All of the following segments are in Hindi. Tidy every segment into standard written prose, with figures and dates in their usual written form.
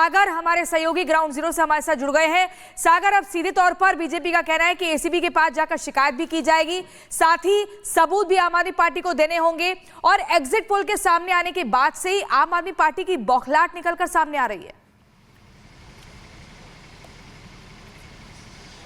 सागर हमारे सहयोगी ग्राउंड जीरो से हमारे साथ जुड़ गए हैं। सागर, अब सीधे तौर पर बीजेपी का कहना है कि एसीबी के पास जाकर शिकायत भी की जाएगी, साथ ही सबूत भी आम आदमी पार्टी को देने होंगे और एग्जिट पोल के सामने आने के बाद से ही आम आदमी पार्टी की बौखलाहट निकलकर सामने आ रही है।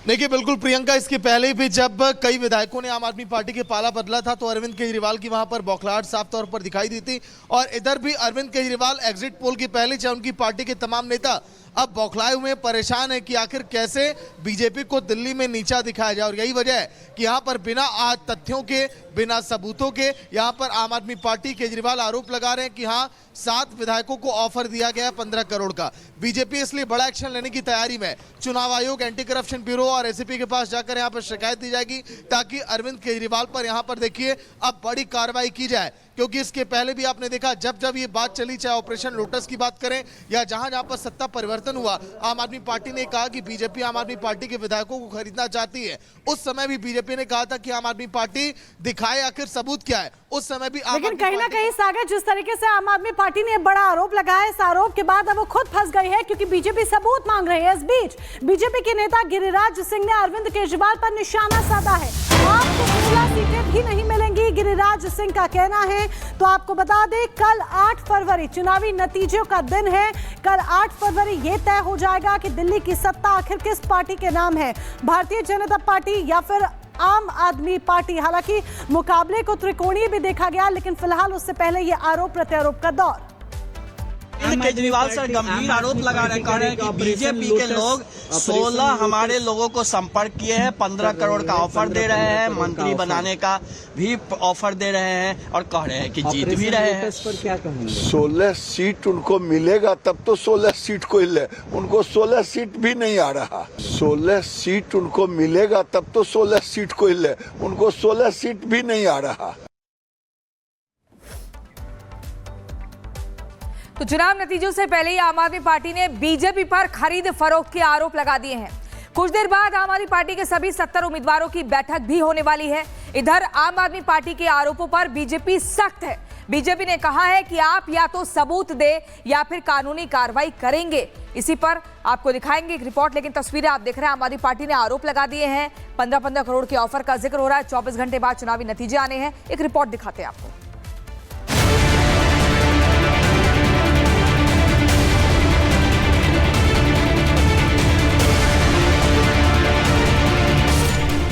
देखिए बिल्कुल प्रियंका, इसके पहले भी जब कई विधायकों ने आम आदमी पार्टी के पाला बदला था तो अरविंद केजरीवाल की वहां पर बौखलाहट साफ तौर पर दिखाई दी थी। और इधर भी अरविंद केजरीवाल एग्जिट पोल की पहले चाहे उनकी पार्टी के तमाम नेता अब बौखलाए हुए परेशान है कि आखिर कैसे बीजेपी को दिल्ली में नीचा दिखाया जाए। और यही वजह है कि यहाँ पर बिना आज तथ्यों के, बिना सबूतों के यहाँ पर आम आदमी पार्टी केजरीवाल आरोप लगा रहे हैं कि हाँ 7 विधायकों को ऑफर दिया गया है 15 करोड़ का। बीजेपी इसलिए बड़ा एक्शन लेने की तैयारी में चुनाव आयोग, एंटी करप्शन ब्यूरो और एसीपी के पास जाकर यहाँ पर शिकायत दी जाएगी ताकि अरविंद केजरीवाल पर यहाँ पर देखिए अब बड़ी कार्रवाई की जाए। क्योंकि इसके पहले भी आपने देखा जब जब ये बात चली, चाहे ऑपरेशन लोटस की बात करें या जहां जहां पर सत्ता परिवर्तन हुआ, आम आदमी पार्टी ने कहा कि बीजेपी आम आदमी पार्टी के विधायकों को खरीदना चाहती है। उस समय भी बीजेपी ने कहा था कि आम आदमी पार्टी दिखाए आखिर सबूत क्या है। उस समय भी लेकिन कहीं ना कहीं सागर, जिस तरीके से आम आदमी पार्टी ने बड़ा आरोप लगाया, इस आरोप के बाद अब वो खुद फंस गई है क्योंकि बीजेपी सबूत मांग रही है। इस बीच बीजेपी के नेता गिरिराज सिंह ने अरविंद केजरीवाल पर निशाना साधा है। आपको 16 सीटें भी नहीं मिलेंगी, गिरिराज सिंह का कहना है। तो आपको बता दें, कल 8 फरवरी चुनावी नतीजों का दिन है। कल 8 फरवरी ये तय हो जाएगा कि दिल्ली की सत्ता आखिर किस पार्टी के नाम है, भारतीय जनता पार्टी या फिर आम आदमी पार्टी। हालांकि मुकाबले को त्रिकोणीय भी देखा गया, लेकिन फिलहाल उससे पहले ये आरोप प्रत्यारोप का दौर। केजरीवाल सर गंभीर आरोप लगा रहे हैं कि बीजेपी के लोग 16 हमारे लोगों को संपर्क किए हैं, 15 करोड़ का ऑफर दे रहे हैं, मंत्री बनाने का भी ऑफर दे रहे हैं और कह रहे हैं कि जीत भी रहे हैं। इस पर क्या कहेंगे? 16 सीट उनको मिलेगा तब तो 16 सीट को ले, उनको 16 सीट भी नहीं आ रहा। 16 सीट उनको मिलेगा तब तो 16 सीट को ले, उनको 16 सीट भी नहीं आ रहा। तो चुनाव नतीजों से पहले ही आम आदमी पार्टी ने बीजेपी पर खरीद फरोख्त के आरोप लगा दिए हैं। कुछ देर बाद आम आदमी पार्टी के सभी 70 उम्मीदवारों की बैठक भी होने वाली है। इधर आम आदमी पार्टी के आरोपों पर बीजेपी सख्त है। बीजेपी ने कहा है कि आप या तो सबूत दे या फिर कानूनी कार्रवाई करेंगे। इसी पर आपको दिखाएंगे एक रिपोर्ट, लेकिन तस्वीरें आप देख रहे हैं। आम आदमी पार्टी ने आरोप लगा दिए हैं, 15-15 करोड़ के ऑफर का जिक्र हो रहा है। 24 घंटे बाद चुनावी नतीजे आने हैं। एक रिपोर्ट दिखाते हैं आपको।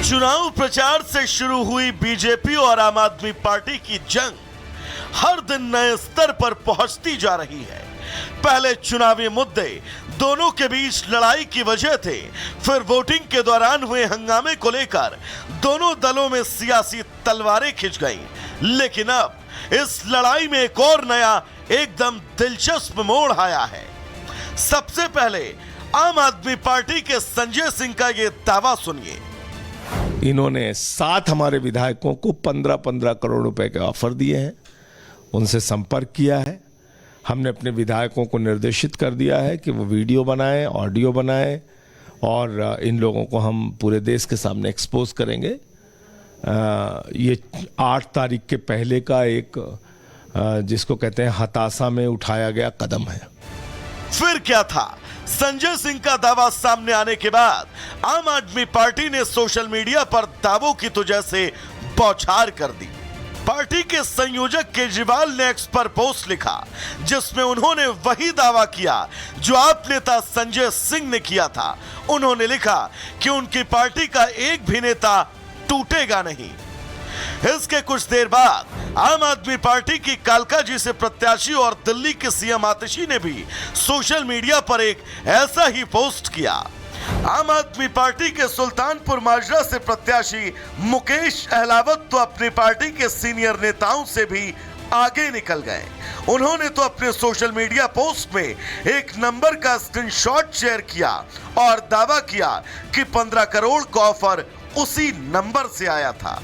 चुनाव प्रचार से शुरू हुई बीजेपी और आम आदमी पार्टी की जंग हर दिन नए स्तर पर पहुंचती जा रही है। पहले चुनावी मुद्दे दोनों के बीच लड़ाई की वजह थे, फिर वोटिंग के दौरान हुए हंगामे को लेकर दोनों दलों में सियासी तलवारें खिंच गईं। लेकिन अब इस लड़ाई में एक और नया एकदम दिलचस्प मोड़ आया है। सबसे पहले आम आदमी पार्टी के संजय सिंह का यह दावा सुनिए। इन्होंने 7 हमारे विधायकों को 15-15 करोड़ रुपए के ऑफर दिए हैं, उनसे संपर्क किया है। हमने अपने विधायकों को निर्देशित कर दिया है कि वो वीडियो बनाएं, ऑडियो बनाएं और इन लोगों को हम पूरे देश के सामने एक्सपोज करेंगे। ये 8 तारीख के पहले का एक जिसको कहते हैं हताशा में उठाया गया कदम है। फिर क्या था? संजय सिंह का दावा सामने आने के बाद आम आदमी पार्टी ने सोशल मीडिया पर दावों की तो जैसे बौछार कर दी। पार्टी के संयोजक केजरीवाल ने एक्स पर पोस्ट लिखा जिसमें उन्होंने वही दावा किया जो आप नेता संजय सिंह ने किया था। उन्होंने लिखा कि उनकी पार्टी का एक भी नेता टूटेगा नहीं। इसके कुछ देर बाद आम आदमी पार्टी की कालका जी से प्रत्याशी और दिल्ली के सीएम आतिशी ने भी सोशल मीडिया पर एक ऐसा ही पोस्ट किया। आम आदमी पार्टी के सुल्तानपुर माजरा से प्रत्याशी मुकेश अहलावत तो अपनी पार्टी के सीनियर नेताओं से भी आगे निकल गए। उन्होंने तो अपने सोशल मीडिया पोस्ट में एक नंबर का स्क्रीनशॉट शेयर किया और दावा किया कि 15 करोड़ का ऑफर उसी नंबर से आया था।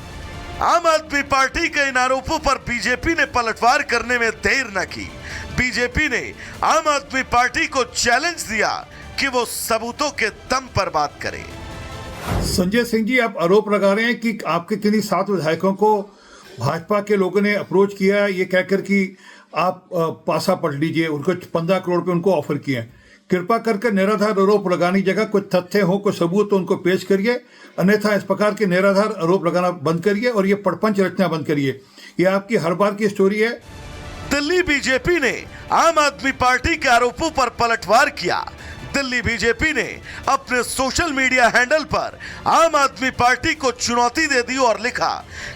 आम आदमी पार्टी के इन आरोपों पर बीजेपी ने पलटवार करने में देर न की। बीजेपी ने आम आदमी पार्टी को चैलेंज दिया कि वो सबूतों के दम पर बात करे। संजय सिंह जी, आप आरोप लगा रहे हैं कि आपके किन्हीं 7 विधायकों को भाजपा के लोगों ने अप्रोच किया है ये कहकर कि आप पासा पलट लीजिए, उनको 15 करोड़ पे उनको ऑफर किए हैं। कृपा करके निराधार आरोप लगाने की जगह कुछ तथ्य हो, कोई सबूत तो उनको पेश करिए, अन्यथा इस प्रकार के निराधार आरोप लगाना बंद करिए और ये प्रपंच रचना बंद करिए। ये आपकी हर बार की स्टोरी है। दिल्ली बीजेपी ने आम आदमी पार्टी के आरोपों पर पलटवार किया। दिल्ली बीजेपी ने अपने सोशल मीडिया हैंडल पर आम आदमी पार्टी को चुनौती दे दी और लिखा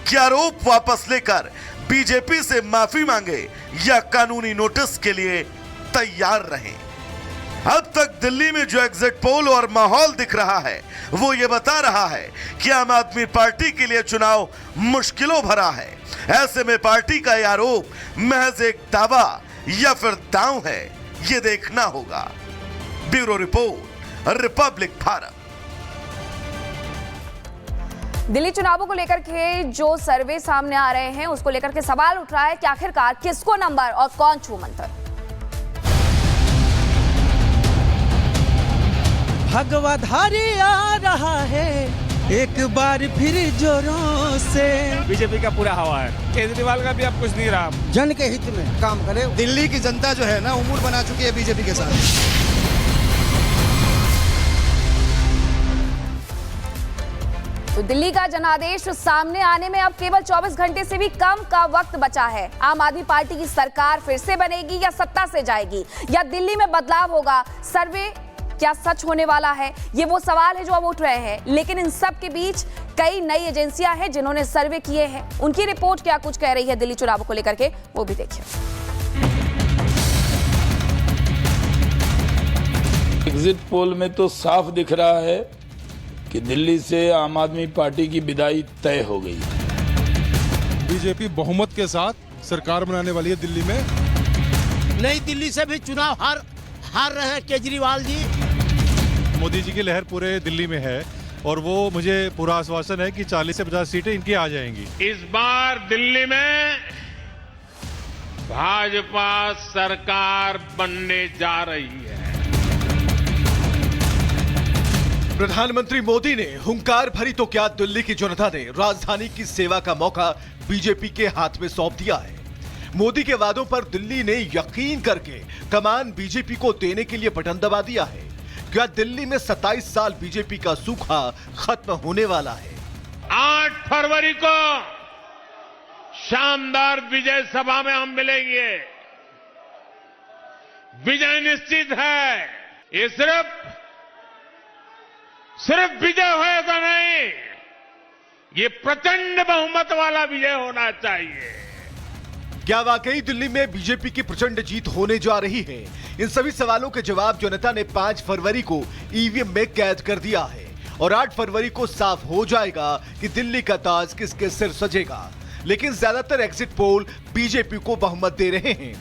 कि आरोप वापस लेकर बीजेपी से माफी मांगे या कानूनी नोटिस के लिए तैयार रहें। अब तक दिल्ली में जो एग्जिट पोल और माहौल दिख रहा है वो ये बता रहा है कि आम आदमी पार्टी के लिए चुनाव मुश्किलों भरा है। ऐसे में पार्टी का यह आरोप महज एक दावा या फिर दांव है, ये देखना होगा। Bureau report, Republic Bharat. Delhi चुनावों को लेकर के जो सर्वे सामने आ रहे हैं उसको लेकर के सवाल उठ रहा है कि आखिरकार किसको नंबर और कौन छू मंतर। भगवाधारी आ रहा है एक बार फिर जोरों से। बीजेपी का पूरा हवा है, केजरीवाल का भी अब कुछ नहीं रहा। जन के हित में काम करे। दिल्ली की जनता जो है ना उम्र बना चुकी है बीजेपी के साथ। तो दिल्ली का जनादेश सामने आने में अब केवल 24 घंटे से भी कम का वक्त बचा है। आम आदमी पार्टी की सरकार फिर से बनेगी या सत्ता से जाएगी या दिल्ली में बदलाव होगा? सर्वे क्या सच होने वाला है? ये वो सवाल है जो अब उठ रहे हैं। लेकिन इन सब के बीच कई नई एजेंसियां हैं जिन्होंने सर्वे किए हैं। उनकी रिपोर्ट क्या कुछ कह रही है दिल्ली चुनावों को लेकर के, वो भी देखिए। एग्जिट पोल में तो साफ दिख रहा है कि दिल्ली से आम आदमी पार्टी की विदाई तय हो गई। बीजेपी बहुमत के साथ सरकार बनाने वाली है दिल्ली में। नई दिल्ली से भी चुनाव हार रहे हैं केजरीवाल जी। मोदी जी की लहर पूरे दिल्ली में है और वो मुझे पूरा आश्वासन है कि 40 से 50 सीटें इनकी आ जाएंगी। इस बार दिल्ली में भाजपा सरकार बनने जा रही है। प्रधानमंत्री मोदी ने हुंकार भरी तो क्या दिल्ली की जनता ने राजधानी की सेवा का मौका बीजेपी के हाथ में सौंप दिया है। मोदी के वादों पर दिल्ली ने यकीन करके कमान बीजेपी को देने के लिए बटन दबा दिया है। क्या दिल्ली में 27 साल बीजेपी का सूखा खत्म होने वाला है? 8 फरवरी को शानदार विजय सभा में हम मिलेंगे। विजय निश्चित है। ये सिर्फ विजय होएगा नहीं, ये प्रचंड बहुमत वाला विजय होना चाहिए। क्या वाकई दिल्ली में बीजेपी की प्रचंड जीत होने जा रही है? इन सभी सवालों के जवाब जनता ने 5 फरवरी को ईवीएम में कैद कर दिया है और 8 फरवरी को साफ हो जाएगा कि दिल्ली का ताज किसके सिर सजेगा। लेकिन ज्यादातर एग्जिट पोल बीजेपी को बहुमत दे रहे हैं।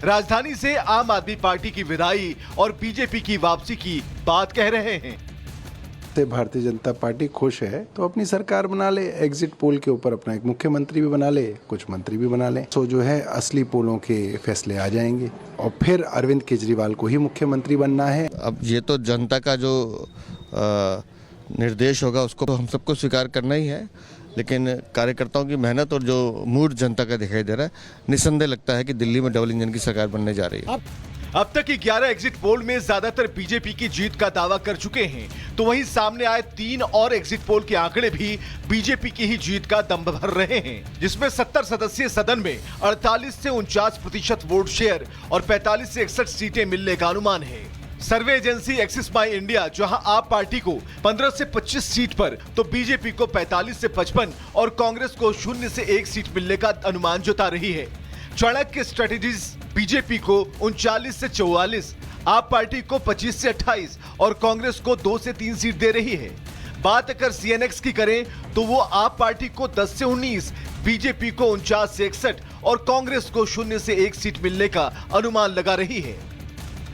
राजधानी से आम आदमी पार्टी की विदाई और बीजेपी की वापसी की बात कह रहे हैं। भारतीय जनता पार्टी खुश है तो अपनी सरकार बना ले, एग्जिट पोल के ऊपर अपना एक मुख्यमंत्री भी बना ले, कुछ मंत्री भी बना ले, तो जो है असली पोलों के फैसले आ जाएंगे और फिर अरविंद केजरीवाल को ही मुख्यमंत्री बनना है। अब ये तो जनता का जो निर्देश होगा उसको तो हम सबको स्वीकार करना ही है, लेकिन कार्यकर्ताओं की मेहनत और जो मूड जनता का दिखाई दे रहा है, निस्संदेह लगता है कि दिल्ली में डबल इंजन की सरकार बनने जा रही है। अब तक की 11 एग्जिट पोल में ज्यादातर बीजेपी की जीत का दावा कर चुके हैं, तो वहीं सामने आए 3 और एग्जिट पोल के आंकड़े भी बीजेपी की ही जीत का दम भर रहे हैं, जिसमें 70 सदस्यीय सदन में 48 से 49% वोट शेयर और 45 से 61 सीटें मिलने का अनुमान है। सर्वे एजेंसी एक्सिस माई इंडिया जहां आप पार्टी को 15 से 25 सीट पर तो बीजेपी को 45 से 55 और कांग्रेस को 0 से 1 सीट मिलने का अनुमान जता रही है। चाणक्य स्ट्रेटेजीज बीजेपी को 39 से 44, आप पार्टी को 25 से 28 और कांग्रेस को 2 से 3 सीट दे रही है। बात अगर सीएनएक्स की करें तो वो आप पार्टी को 10 से 19, बीजेपी को 49 से 61 और कांग्रेस को 0 से 1 सीट मिलने का अनुमान लगा रही है।